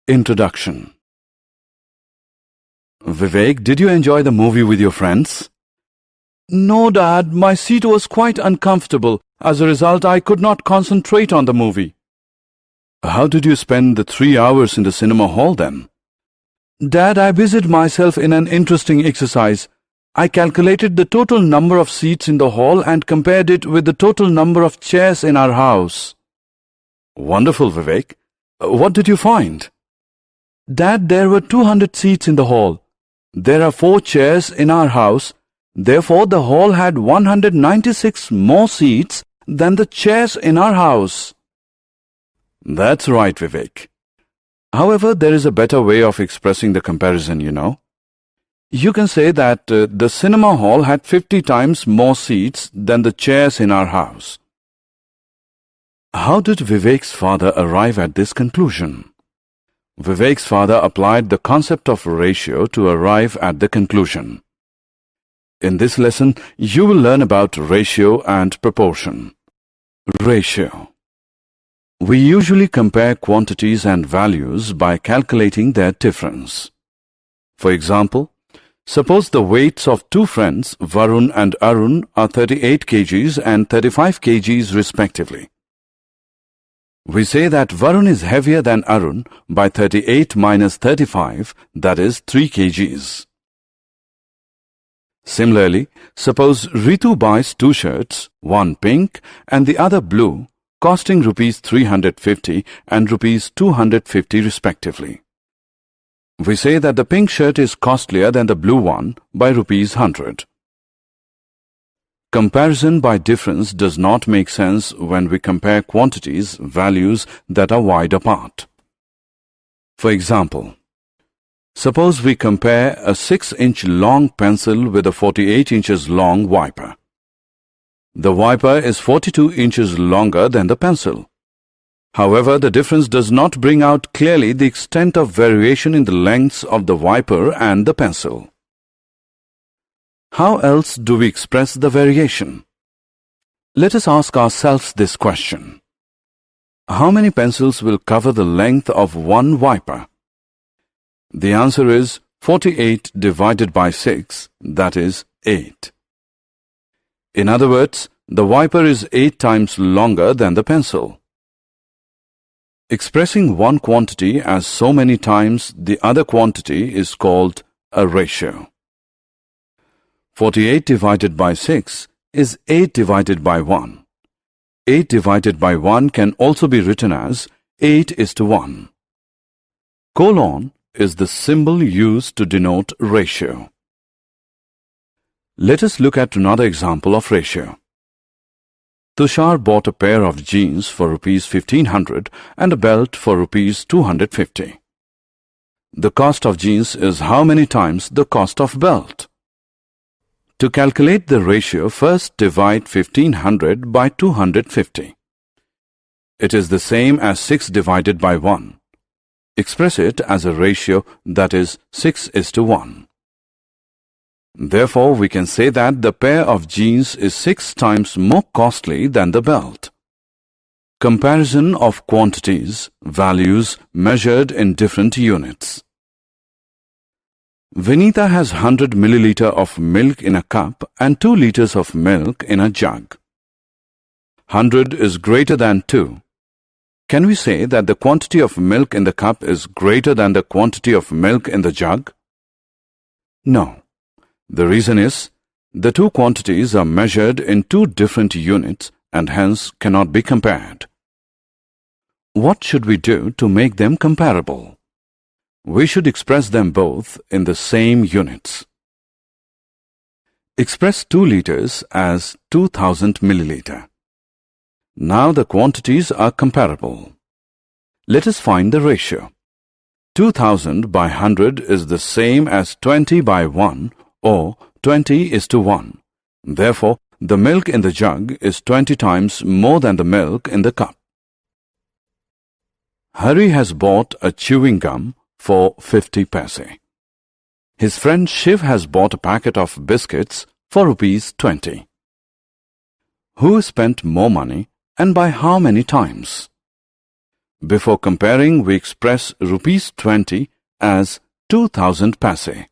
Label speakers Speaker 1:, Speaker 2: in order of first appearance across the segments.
Speaker 1: Introduction. Vivek, did you enjoy the movie with your friends?
Speaker 2: No, Dad, my seat was quite uncomfortable. As a result, I could not concentrate on the movie.
Speaker 1: How did you spend the 3 hours in the cinema hall then?
Speaker 2: Dad, I busied myself in an interesting exercise. I calculated the total number of seats in the hall and compared it with the total number of chairs in our house.
Speaker 1: Wonderful, Vivek. What did you find?
Speaker 2: Dad, there were 200 seats in the hall. There are 4 chairs in our house. Therefore, the hall had 196 more seats than the chairs in our house.
Speaker 1: That's right, Vivek. However, there is a better way of expressing the comparison, you know.
Speaker 2: You can say that the cinema hall had 50 times more seats than the chairs in our house.
Speaker 1: How did Vivek's father arrive at this conclusion? Vivek's father applied the concept of ratio to arrive at the conclusion. In this lesson, you will learn about ratio and proportion. Ratio. We usually compare quantities and values by calculating their difference. For example, suppose the weights of 2 friends, Varun and Arun, are 38 kgs and 35 kgs respectively. We say that Varun is heavier than Arun by 38 minus 35, that is 3 kgs. Similarly, suppose Ritu buys 2 shirts, one pink and the other blue, costing rupees 350 and rupees 250 respectively. We say that the pink shirt is costlier than the blue one by rupees 100. Comparison by difference does not make sense when we compare quantities, values that are wide apart. For example, suppose we compare a 6-inch long pencil with a 48 inches long wiper. The wiper is 42 inches longer than the pencil. However, the difference does not bring out clearly the extent of variation in the lengths of the wiper and the pencil. How else do we express the variation? Let us ask ourselves this question. How many pencils will cover the length of one wiper? The answer is 48 divided by 6, that is 8. In other words, the wiper is 8 times longer than the pencil. Expressing one quantity as so many times the other quantity is called a ratio. 48 divided by 6 is 8 divided by 1. 8 divided by 1 can also be written as 8:1. Colon is the symbol used to denote ratio. Let us look at another example of ratio. Tushar bought a pair of jeans for rupees 1500 and a belt for rupees 250. The cost of jeans is how many times the cost of belt? To calculate the ratio, first divide 1500 by 250. It is the same as 6 divided by 1. Express it as a ratio, that is 6:1. Therefore, we can say that the pair of jeans is 6 times more costly than the belt. Comparison of quantities, values measured in different units. Vinita has 100 milliliter of milk in a cup and 2 liters of milk in a jug. 100 is greater than 2. Can we say that the quantity of milk in the cup is greater than the quantity of milk in the jug? No. The reason is, the two quantities are measured in 2 different units and hence cannot be compared. What should we do to make them comparable? We should express them both in the same units. Express 2 liters as 2000 milliliter. Now the quantities are comparable. Let us find the ratio. 2000 by 100 is the same as 20 by 1 or 20:1. Therefore, the milk in the jug is 20 times more than the milk in the cup. Hari has bought a chewing gum for 50 paise. His friend Shiv has bought a packet of biscuits for rupees 20. Who spent more money and by how many times? Before comparing, we express rupees 20 as 2000 paise.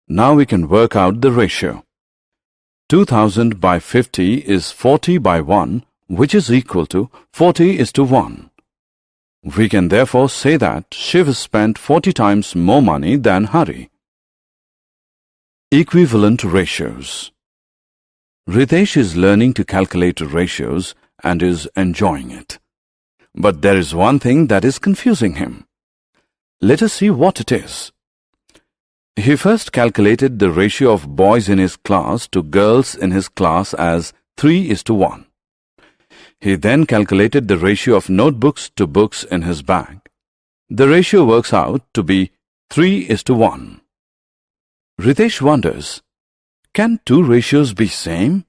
Speaker 1: Now we can work out the ratio. 2000 by 50 is 40 by 1, which is equal to 40:1. We can therefore say that Shiv spent 40 times more money than Hari. Equivalent ratios. Ritesh is learning to calculate ratios and is enjoying it. But there is one thing that is confusing him. Let us see what it is. He first calculated the ratio of boys in his class to girls in his class as 3:1. He then calculated the ratio of notebooks to books in his bag. The ratio works out to be 3:1. Ritesh wonders, can two ratios be same?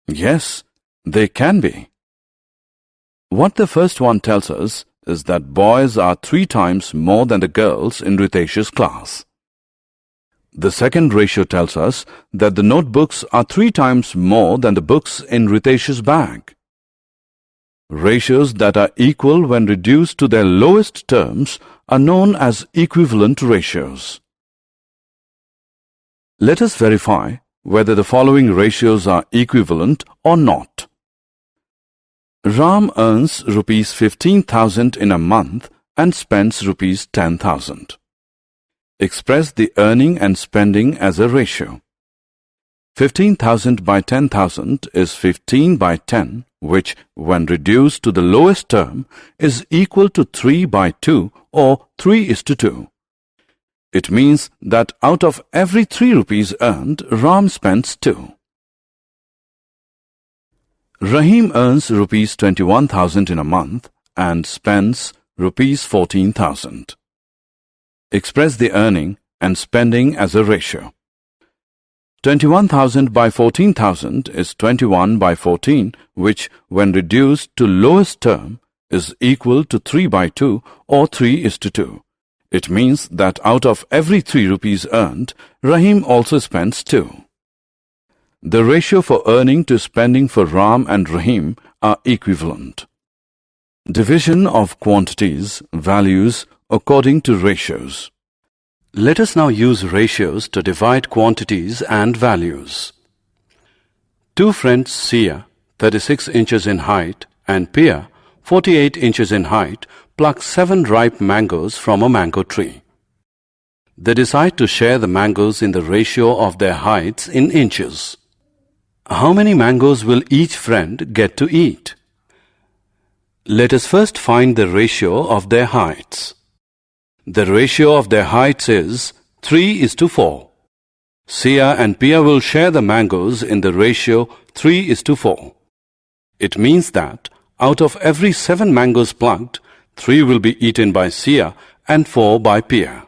Speaker 1: Yes, they can be. What the first one tells us is that boys are 3 times more than the girls in Ritesh's class. The second ratio tells us that the notebooks are 3 times more than the books in Ritesh's bag. Ratios that are equal when reduced to their lowest terms are known as equivalent ratios. Let us verify whether the following ratios are equivalent or not. Ram earns rupees 15,000 in a month and spends rupees 10,000. Express the earning and spending as a ratio. 15,000 by 10,000 is 15 by 10, which, when reduced to the lowest term, is equal to 3 by 2 or 3:2. It means that out of every 3 rupees earned, Ram spends 2. Rahim earns rupees 21,000 in a month and spends rupees 14,000. Express the earning and spending as a ratio. 21,000 by 14,000 is 21 by 14, which, when reduced to lowest term, is equal to 3 by 2 or 3:2. It means that out of every 3 rupees earned, Rahim also spends 2. The ratio for earning to spending for Ram and Rahim are equivalent. Division of quantities, values, according to ratios. Let us now use ratios to divide quantities and values. Two friends, Sia, 36 inches in height, and Pia, 48 inches in height, pluck 7 ripe mangoes from a mango tree. They decide to share the mangoes in the ratio of their heights in inches. How many mangoes will each friend get to eat? Let us first find the ratio of their heights. The ratio of their heights is 3:4. Sia and Pia will share the mangoes in the ratio 3:4. It means that out of every 7 mangoes plucked, 3 will be eaten by Sia and 4 by Pia.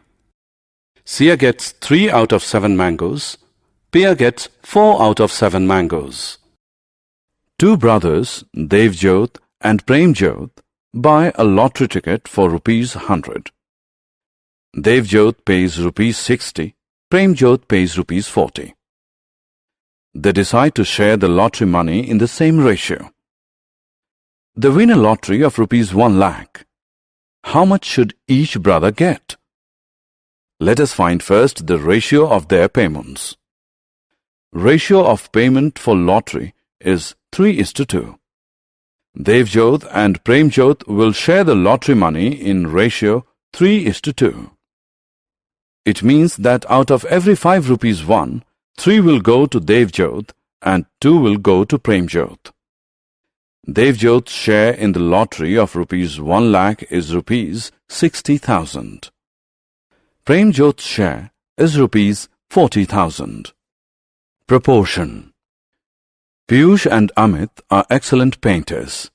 Speaker 1: Sia gets 3 out of 7 mangoes. Pia gets 4 out of 7 mangoes. Two brothers, Devjot and Premjot, buy a lottery ticket for rupees 100. Devjot pays rupees 60, Premjot pays rupees 40. They decide to share the lottery money in the same ratio. They win a lottery of rupees 1 lakh. How much should each brother get? Let us find first the ratio of their payments. Ratio of payment for lottery is 3:2. Devjot and Premjot will share the lottery money in ratio 3:2. It means that out of every 5 rupees won, 3 will go to Devjot and 2 will go to Premjot. Devjot's share in the lottery of rupees 1 lakh is rupees 60,000. Premjot's share is rupees 40,000. Proportion. Piyush and Amit are excellent painters.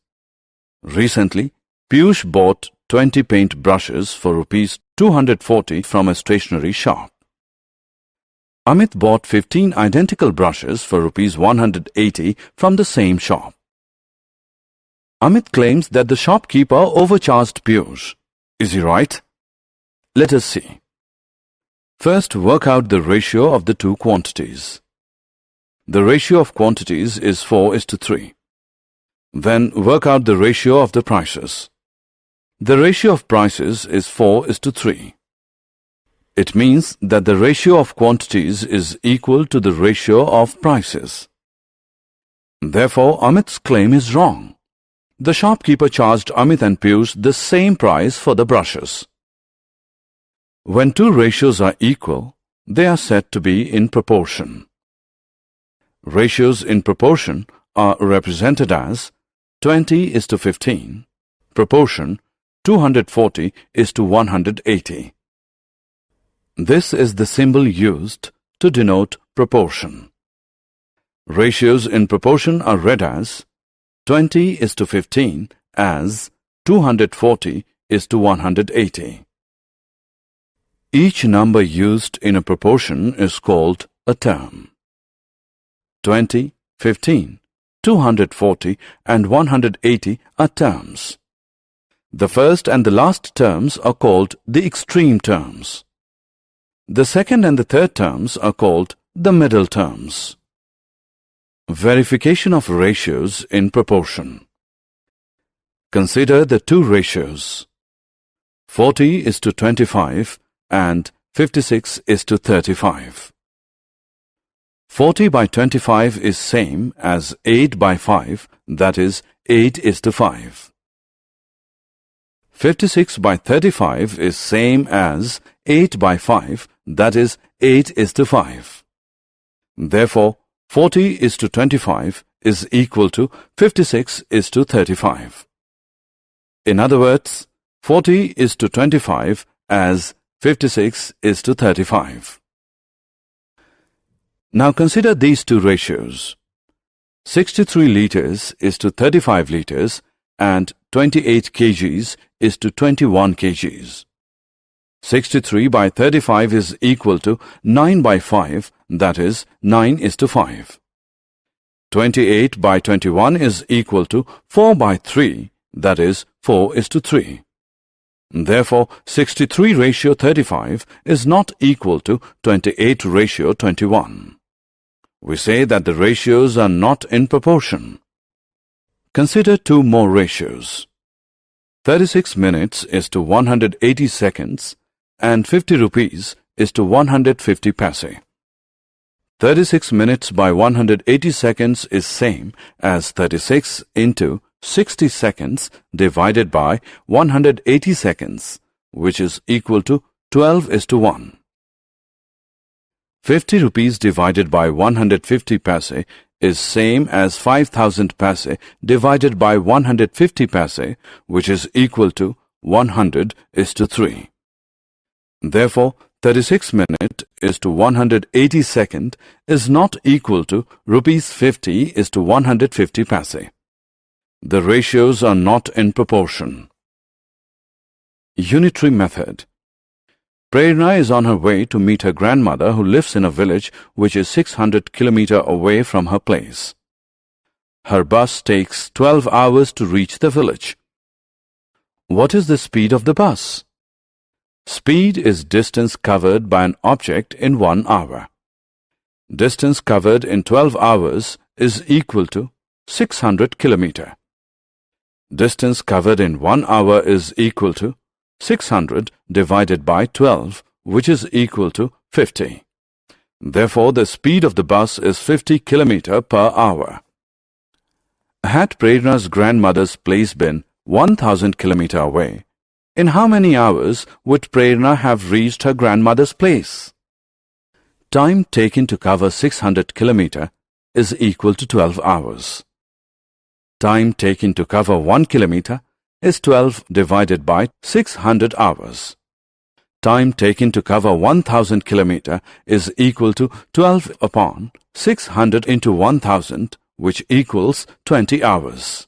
Speaker 1: Recently, Piyush bought 20 paint brushes for rupees 240 from a stationery shop. Amit bought 15 identical brushes for rupees 180 from the same shop. Amit claims that the shopkeeper overcharged Piyush. Is he right? Let us see. First, work out the ratio of the two quantities. The ratio of quantities is 4:3. Then work out the ratio of the prices. The ratio of prices is 4:3. It means that the ratio of quantities is equal to the ratio of prices. Therefore, Amit's claim is wrong. The shopkeeper charged Amit and Piyush the same price for the brushes. When two ratios are equal, they are said to be in proportion. Ratios in proportion are represented as 20:15, proportion 240:180. This is the symbol used to denote proportion. Ratios in proportion are read as 20:15 as 240:180. Each number used in a proportion is called a term. 20, 15, 240 and 180 are terms. The first and the last terms are called the extreme terms. The second and the third terms are called the middle terms. Verification of ratios in proportion. Consider the two ratios. 40:25 and 56:35. 40/25 is same as 8/5, that is 8:5. 56/35 is same as 8/5, that is 8:5. Therefore, 40:25 is equal to 56:35. In other words, 40:25 as 56:35. Now consider these two ratios. 63 liters is to 35 liters and 28 kgs is to 21 kgs. 63/35 is equal to 9/5, that is 9:5. 28/21 is equal to 4/3, that is 4:3. Therefore, 63:35 is not equal to 28:21. We say that the ratios are not in proportion. Consider two more ratios. 36 minutes is to 180 seconds and 50 rupees is to 150 paise. 36 minutes by 180 seconds is same as 36 into 60 seconds divided by 180 seconds, which is equal to 12:1. 50 rupees divided by 150 paise is same as 5,000 paise divided by 150 paise, which is equal to 100:3. Therefore, 36 minute is to 180 second is not equal to rupees 50 is to 150 paise. The ratios are not in proportion. Unitary method. Prerna is on her way to meet her grandmother who lives in a village which is 600 km away from her place. Her bus takes 12 hours to reach the village. What is the speed of the bus? Speed is distance covered by an object in 1 hour. Distance covered in 12 hours is equal to 600 km. Distance covered in 1 hour is equal to 600 divided by 12, which is equal to 50. Therefore, the speed of the bus is 50 km per hour. Had Prerna's grandmother's place been 1,000 km away, in how many hours would Prerna have reached her grandmother's place? Time taken to cover 600 km is equal to 12 hours. Time taken to cover 1 kilometer is 12 divided by 600 hours. Time taken to cover 1,000 km is equal to 12 upon 600 into 1,000, which equals 20 hours.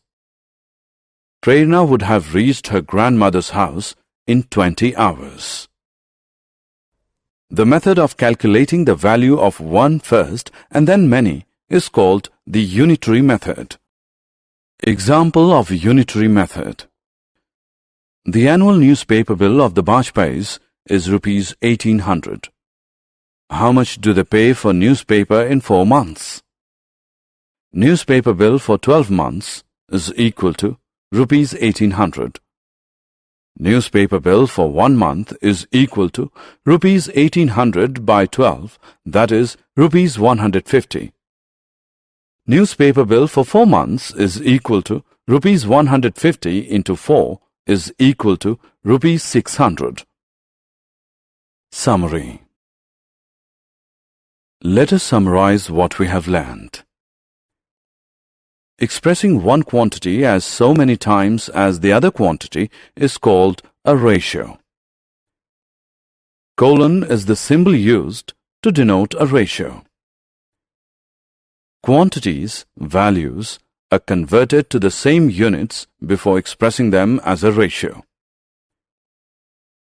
Speaker 1: Prerna would have reached her grandmother's house in 20 hours. The method of calculating the value of one first and then many is called the unitary method. Example of unitary method. The annual newspaper bill of the Bajpayees is rupees 1,800. How much do they pay for newspaper in 4 months? Newspaper bill for 12 months is equal to rupees 1800. Newspaper bill for 1 month is equal to rupees 1800 by 12, that is rupees 150. Newspaper bill for 4 months is equal to rupees 150 into 4 is equal to rupees 600. Summary. Let us summarize what we have learned. Expressing one quantity as so many times as the other quantity is called a ratio. Colon is the symbol used to denote a ratio. Quantities, values, are converted to the same units before expressing them as a ratio.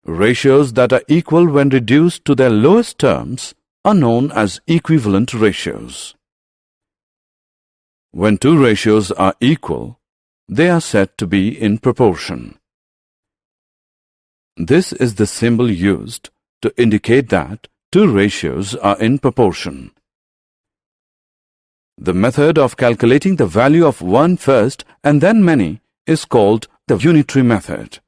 Speaker 1: Ratios that are equal when reduced to their lowest terms are known as equivalent ratios. When two ratios are equal, they are said to be in proportion. This is the symbol used to indicate that two ratios are in proportion. The method of calculating the value of one first and then many is called the unitary method.